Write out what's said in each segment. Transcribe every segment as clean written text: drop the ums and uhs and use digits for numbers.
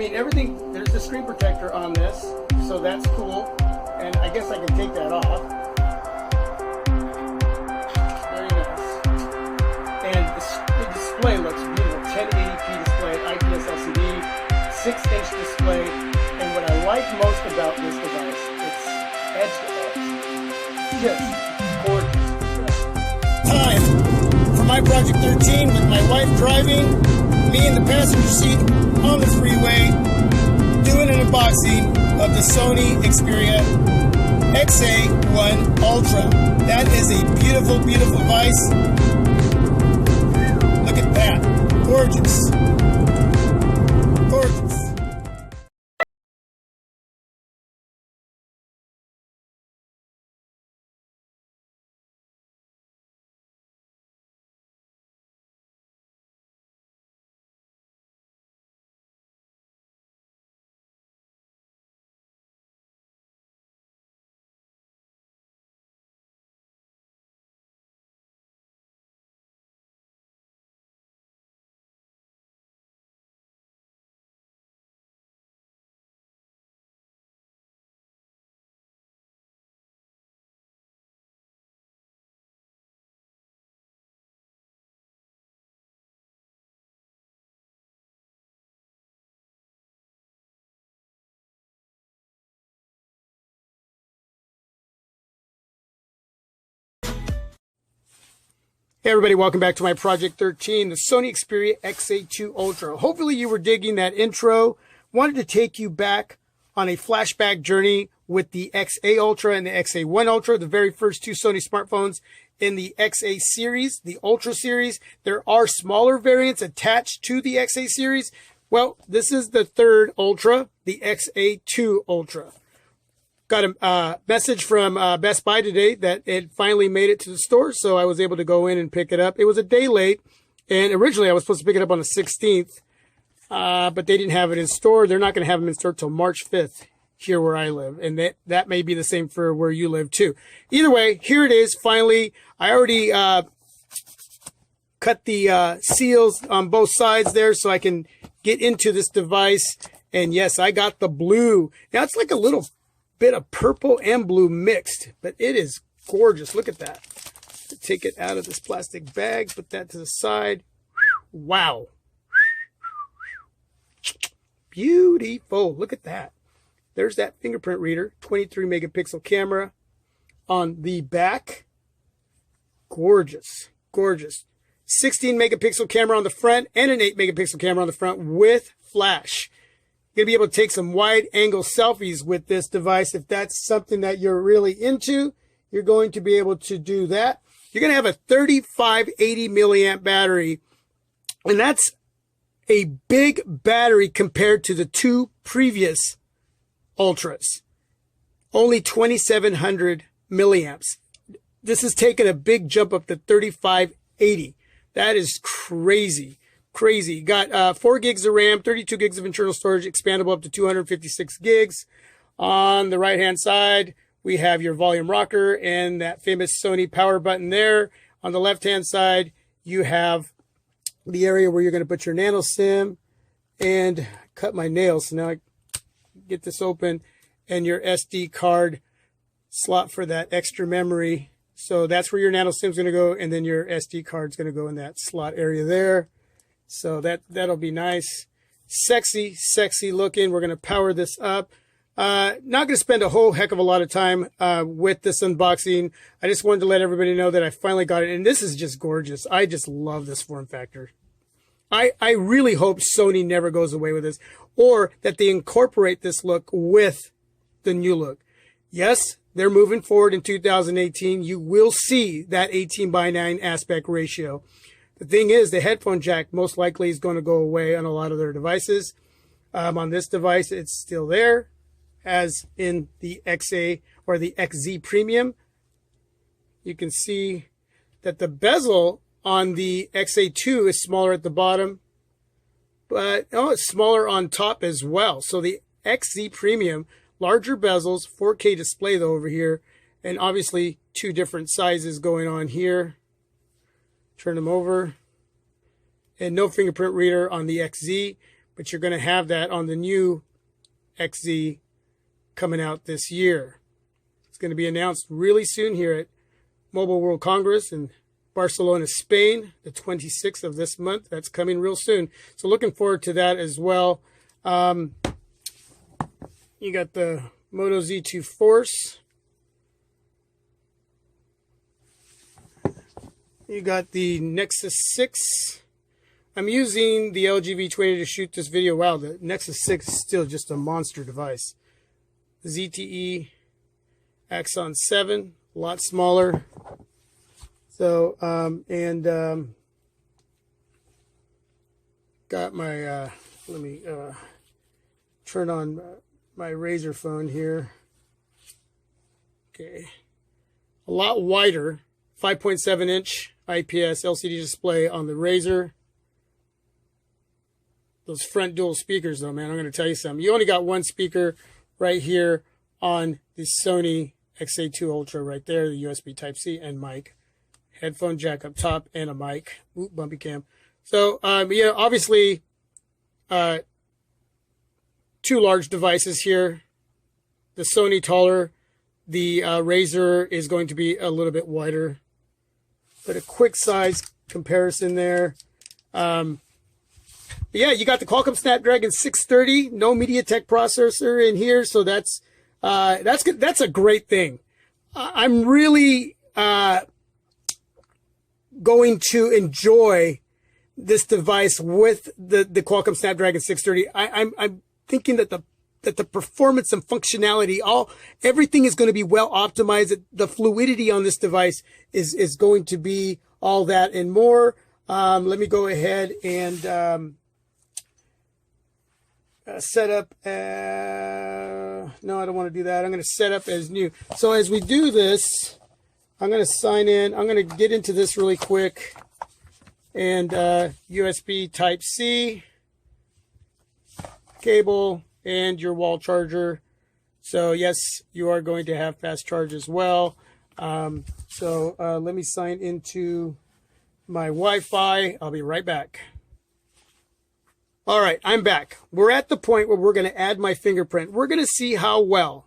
mean, everything, there's a screen protector on this, so that's cool. And I guess I can take that off. Very nice. And the display looks beautiful. 1080p display, IPS LCD, 6-inch display. And what I like most about this device, it's edge to edge. Just gorgeous. Time for my Project 13 with my wife driving, me in the passenger seat on the freeway, doing an unboxing of the Sony Xperia Xa2 Ultra. That is a beautiful, beautiful device. Look at that. Gorgeous. Gorgeous. Hey everybody, welcome back to my Project 13, the Sony Xperia Xa2 Ultra. Hopefully you were digging that intro. Wanted to take you back on a flashback journey with the Xa Ultra and the Xa1 Ultra, the very first two Sony smartphones in the Xa series, the Ultra series. There are smaller variants attached to the Xa series. Well, this is the third Ultra, the Xa2 Ultra. Got a message from Best Buy today that it finally made it to the store, so I was able to go in and pick it up. It was a day late, and originally I was supposed to pick it up on the 16th, but they didn't have it in store. They're not going to have them in store till March 5th here where I live, and that may be the same for where you live too. Either way, here it is finally. I already cut the seals on both sides there so I can get into this device, and yes, I got the blue. Now it's like a little bit of purple and blue mixed, but it is gorgeous. Look at that. Take it out of this plastic bag, put that to the side. Wow. Beautiful. Look at that. There's that fingerprint reader, 23 megapixel camera on the back. Gorgeous. Gorgeous. 16 megapixel camera on the front and an 8 megapixel camera on the front with flash. You're going to be able to take some wide angle selfies with this device. If that's something that you're really into, you're going to be able to do that. You're going to have a 3580 milliamp battery, and that's a big battery compared to the two previous Ultras. Only 2700 milliamps. This has taken a big jump up to 3580. That is crazy. Crazy. Got 4 gigs of RAM, 32 gigs of internal storage, expandable up to 256 gigs. On the right-hand side, we have your volume rocker and that famous Sony power button there. On the left-hand side, you have the area where you're going to put your nano SIM, and cut my nails. So now I get this open, and your SD card slot for that extra memory. So that's where your nano SIM is going to go, and then your SD card is going to go in that slot area there. So that'll be nice. Sexy, sexy looking. We're going to power this up. Not going to spend a whole heck of a lot of time with this unboxing. I just wanted to let everybody know that I finally got it. And this is just gorgeous. I just love this form factor. I really hope Sony never goes away with this, or that they incorporate this look with the new look. Yes, they're moving forward in 2018. You will see that 18:9 aspect ratio. The thing is, the headphone jack most likely is going to go away on a lot of their devices. On this device, it's still there, as in the XA or the XZ Premium. You can see that the bezel on the Xa2 is smaller at the bottom, but it's smaller on top as well. So the XZ Premium, larger bezels, 4K display though over here, and obviously two different sizes going on here. Turn them over. And no fingerprint reader on the XZ. but you're going to have that on the new XZ coming out this year. It's going to be announced really soon here at Mobile World Congress in Barcelona, Spain, the 26th of this month. That's coming real soon. So looking forward to that as well. You got the Moto Z2 Force. You got the Nexus 6. I'm using the LG V20 to shoot this video. Wow, the Nexus 6 is still just a monster device. ZTE Axon 7, a lot smaller. So, got my, let me turn on my Razr phone here. Okay. A lot wider, 5.7 inch IPS LCD display on the Razr. Those front dual speakers though, man, I'm going to tell you something. You only got one speaker right here on the Sony Xa2 Ultra right there, the USB Type-C and mic. Headphone jack up top and a mic. Ooh, bumpy cam. So, yeah, obviously, two large devices here. The Sony taller. The Razr is going to be a little bit wider. But a quick size comparison there. But yeah, you got the Qualcomm Snapdragon 630. No MediaTek processor in here, so that's good. That's a great thing. I'm really going to enjoy this device with the Qualcomm Snapdragon 630. I'm thinking that the performance and functionality, everything is going to be well optimized. The fluidity on this device is going to be all that and more. Let me go ahead and set up. No, I don't want to do that. I'm going to set up as new. So as we do this, I'm going to sign in. I'm going to get into this really quick. And USB Type-C cable and your wall charger. So yes, you are going to have fast charge as well. Let me sign into my Wi-Fi. I'll be right back. All right, I'm back. We're at the point where we're going to add my fingerprint. We're going to see how well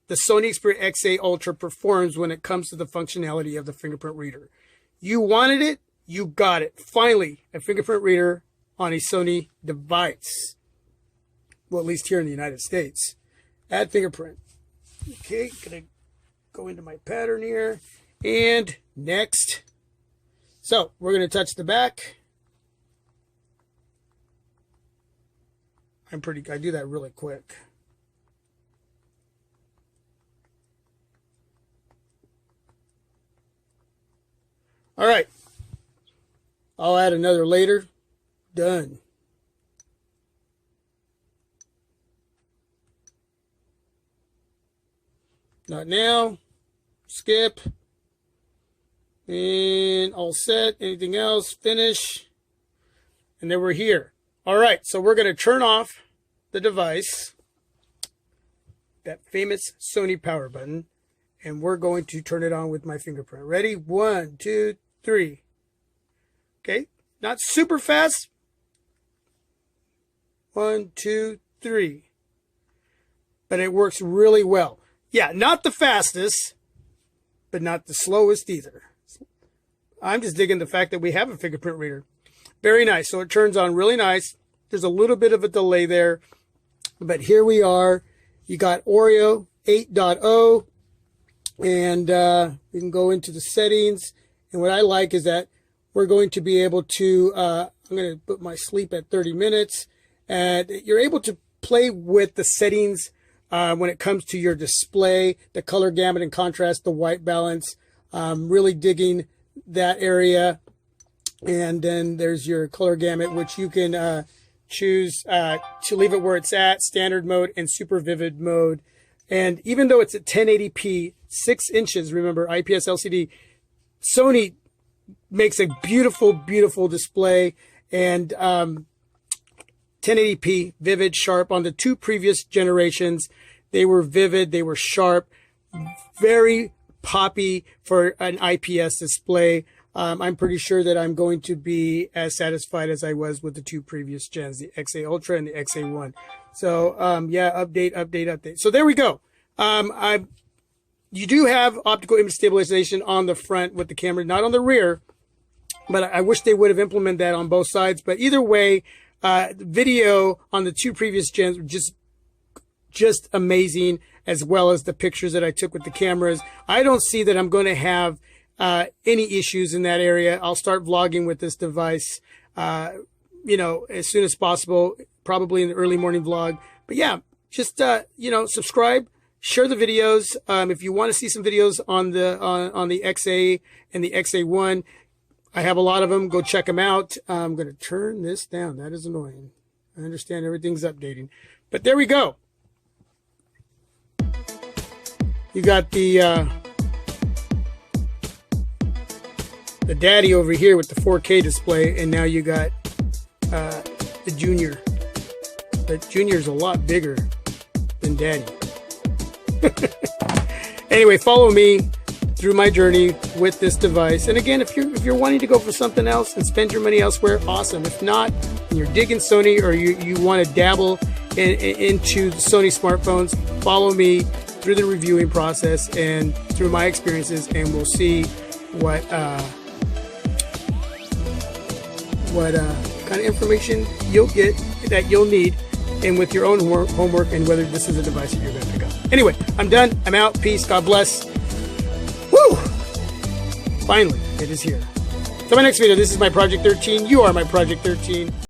the Sony Xperia Xa Ultra performs when it comes to the functionality of the fingerprint reader. You wanted it, you got it. Finally, a fingerprint reader on a Sony device. Well, at least here in the United States. Add fingerprint. Okay, gonna go into my pattern here. And next. So, we're going to touch the back. I do that really quick. All right. I'll add another later. Done. Not now. Skip. And all set. Anything else? Finish. And then we're here. All right. So we're going to turn off the device. That famous Sony power button. And we're going to turn it on with my fingerprint. Ready? 1, 2, 3. Okay. Not super fast. 1, 2, 3. But it works really well. Yeah, not the fastest, but not the slowest either. I'm just digging the fact that we have a fingerprint reader. Very nice. So it turns on really nice. There's a little bit of a delay there. But here we are. You got Oreo 8.0. And we can go into the settings. And what I like is that we're going to be able to, I'm going to put my sleep at 30 minutes. And you're able to play with the settings when it comes to your display, the color gamut and contrast, the white balance. Really digging that area. And then there's your color gamut, which you can choose to leave it where it's at, standard mode and super vivid mode. And even though it's at 1080p, 6 inches, remember, IPS LCD, Sony makes a beautiful, beautiful display. And 1080p, vivid, sharp. On the two previous generations, they were vivid, they were sharp, very poppy for an IPS display. I'm pretty sure that I'm going to be as satisfied as I was with the two previous gens, the Xa Ultra and the Xa1. So, yeah, update. So there we go. You do have optical image stabilization on the front with the camera, not on the rear, but I wish they would have implemented that on both sides. But either way, the video on the two previous gens were just amazing, as well as the pictures that I took with the cameras. I don't see that I'm going to have any issues in that area. I'll start vlogging with this device, you know, as soon as possible, probably in the early morning vlog. But yeah, just, you know, subscribe, share the videos. If you want to see some videos on the Xa and the Xa1, I have a lot of them. Go check them out. I'm going to turn this down. That is annoying. I understand everything's updating, but there we go. You got the daddy over here with the 4K display, and now you got the Junior. The Junior's a lot bigger than daddy. Anyway, follow me through my journey with this device. And again, if you're wanting to go for something else and spend your money elsewhere, awesome. If not, and you're digging Sony, or you want to dabble into Sony smartphones, follow me through the reviewing process and through my experiences, and we'll see what kind of information you'll get that you'll need, and with your own homework, and whether this is a device that you're going to pick up. Anyway, I'm done. I'm out. Peace. God bless. Woo! Finally, it is here. So my next video, this is my Project 13. You are my Project 13.